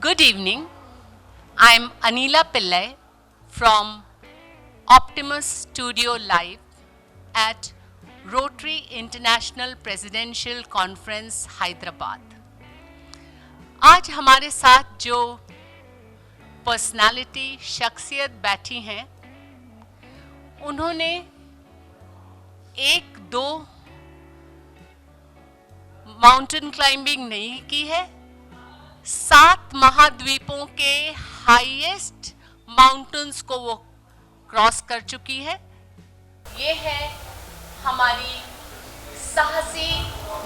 Good evening. I'm Anila Pillai from Optimus Studio Live at Rotary International Presidential Conference, Hyderabad. आज हमारे साथ जो personality शख्सियत बैठी हैं, उन्होंने एक दो माउंटेन क्लाइंबिंग नहीं की है, 7 महाद्वीपों के हाईएस्ट माउंटेन्स को वो क्रॉस कर चुकी है। ये है हमारी साहसी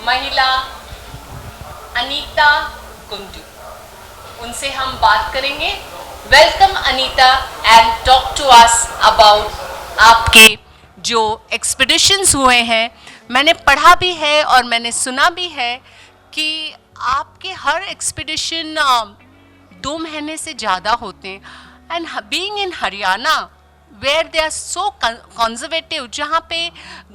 महिला अनीता कुंडू। उनसे हम बात करेंगे। Welcome Anita and talk to us about आपके जो एक्सपीडिशंस हुए हैं। मैंने पढ़ा भी है और मैंने सुना भी है कि आपके हर एक्सपीडिशन 2 महीने से ज़्यादा होते हैं। And being in Haryana where they are so conservative, जहाँ पे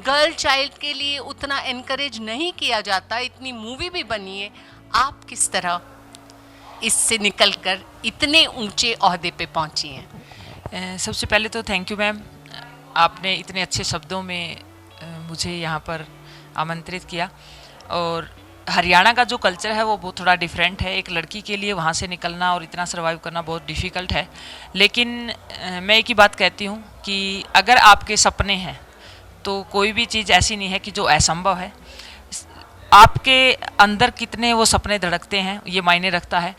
गर्ल चाइल्ड के लिए उतना इनकरेज नहीं किया जाता, इतनी मूवी भी बनी है, आप किस तरह इससे निकलकर इतने ऊंचे ओहदे पे पहुँची हैं? सबसे पहले तो थैंक यू मैम, आपने इतने अच्छे शब्दों में मुझे यहाँ पर आमंत्रित किया। और हरियाणा का जो कल्चर है वो बहुत थोड़ा डिफरेंट है। एक लड़की के लिए वहाँ से निकलना और इतना सर्वाइव करना बहुत डिफ़िकल्ट है। लेकिन मैं एक ही बात कहती हूँ कि अगर आपके सपने हैं तो कोई भी चीज़ ऐसी नहीं है कि जो असंभव है। आपके अंदर कितने वो सपने धड़कते हैं ये मायने रखता है।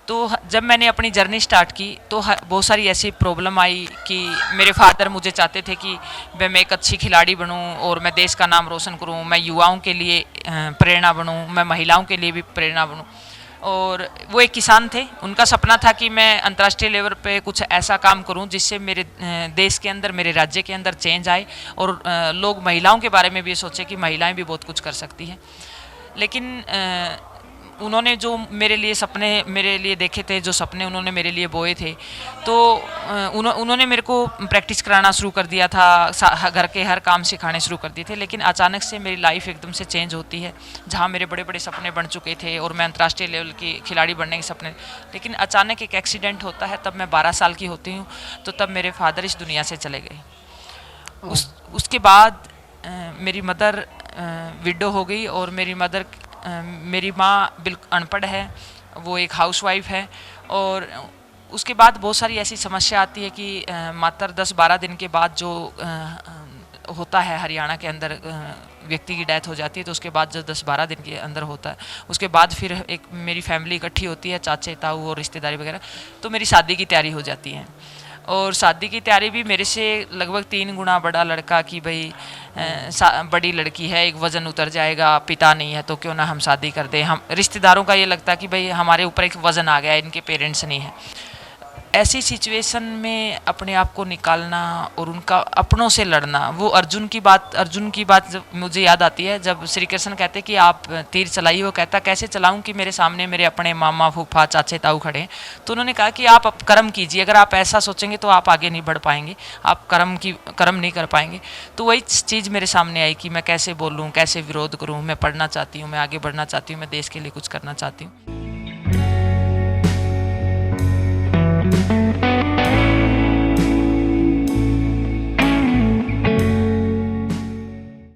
तो जब मैंने अपनी जर्नी स्टार्ट की तो बहुत सारी ऐसी प्रॉब्लम आई कि मेरे फादर मुझे चाहते थे कि मैं एक अच्छी खिलाड़ी बनूं और मैं देश का नाम रोशन करूं, मैं युवाओं के लिए प्रेरणा बनूं, मैं महिलाओं के लिए भी प्रेरणा बनूं। और वो एक किसान थे, उनका सपना था कि मैं अंतर्राष्ट्रीय लेवल पे कुछ ऐसा काम करूं जिससे मेरे देश के अंदर, मेरे राज्य के अंदर चेंज आए और लोग महिलाओं के बारे में भी सोचे कि महिलाएँ भी बहुत कुछ कर सकती हैं। लेकिन उन्होंने जो मेरे लिए सपने मेरे लिए देखे थे, जो सपने उन्होंने मेरे लिए बोए थे, तो उन्होंने मेरे को प्रैक्टिस कराना शुरू कर दिया था, घर के हर काम सिखाने शुरू कर दिए थे। लेकिन अचानक से मेरी लाइफ एकदम से चेंज होती है, जहाँ मेरे बड़े बड़े सपने बन चुके थे और मैं अंतर्राष्ट्रीय लेवल की खिलाड़ी बनने के सपने, लेकिन अचानक एक एक्सीडेंट होता है। तब मैं 12 साल की होती हूँ, तो तब मेरे फादर इस दुनिया से चले गए। उसके बाद मेरी मदर विडो हो गई और मेरी माँ बिल्कुल अनपढ़ है, वो एक हाउसवाइफ है। और उसके बाद बहुत सारी ऐसी समस्या आती है कि मात्र 10-12 दिन के बाद जो होता है हरियाणा के अंदर, व्यक्ति की डेथ हो जाती है, तो उसके बाद जो 10-12 दिन के अंदर होता है, उसके बाद फिर एक मेरी फैमिली इकट्ठी होती है, चाचे ताऊ और रिश्तेदारी वगैरह, तो मेरी शादी की तैयारी हो जाती है। और शादी की तैयारी भी मेरे से लगभग 3 गुना बड़ा लड़का कि भाई बड़ी लड़की है, एक वज़न उतर जाएगा, पिता नहीं है तो क्यों ना हम शादी कर दें। हम रिश्तेदारों का ये लगता है कि भाई हमारे ऊपर एक वज़न आ गया है, इनके पेरेंट्स नहीं है। ऐसी सिचुएशन में अपने आप को निकालना और उनका अपनों से लड़ना, वो अर्जुन की बात जब मुझे याद आती है, जब श्री कृष्ण कहते कि आप तीर चलाइए, वो कहता कैसे चलाऊं कि मेरे सामने मेरे अपने मामा फूफा चाचे ताऊ खड़े हैं। तो उन्होंने कहा कि आप अब कर्म कीजिए, अगर आप ऐसा सोचेंगे तो आप आगे नहीं बढ़ पाएंगे, आप कर्म नहीं कर पाएंगे। तो वही चीज़ मेरे सामने आई कि मैं कैसे बोलूँ, कैसे विरोध करूँ। मैं पढ़ना चाहती हूँ, मैं आगे बढ़ना चाहती हूँ, मैं देश के लिए कुछ करना चाहती हूँ।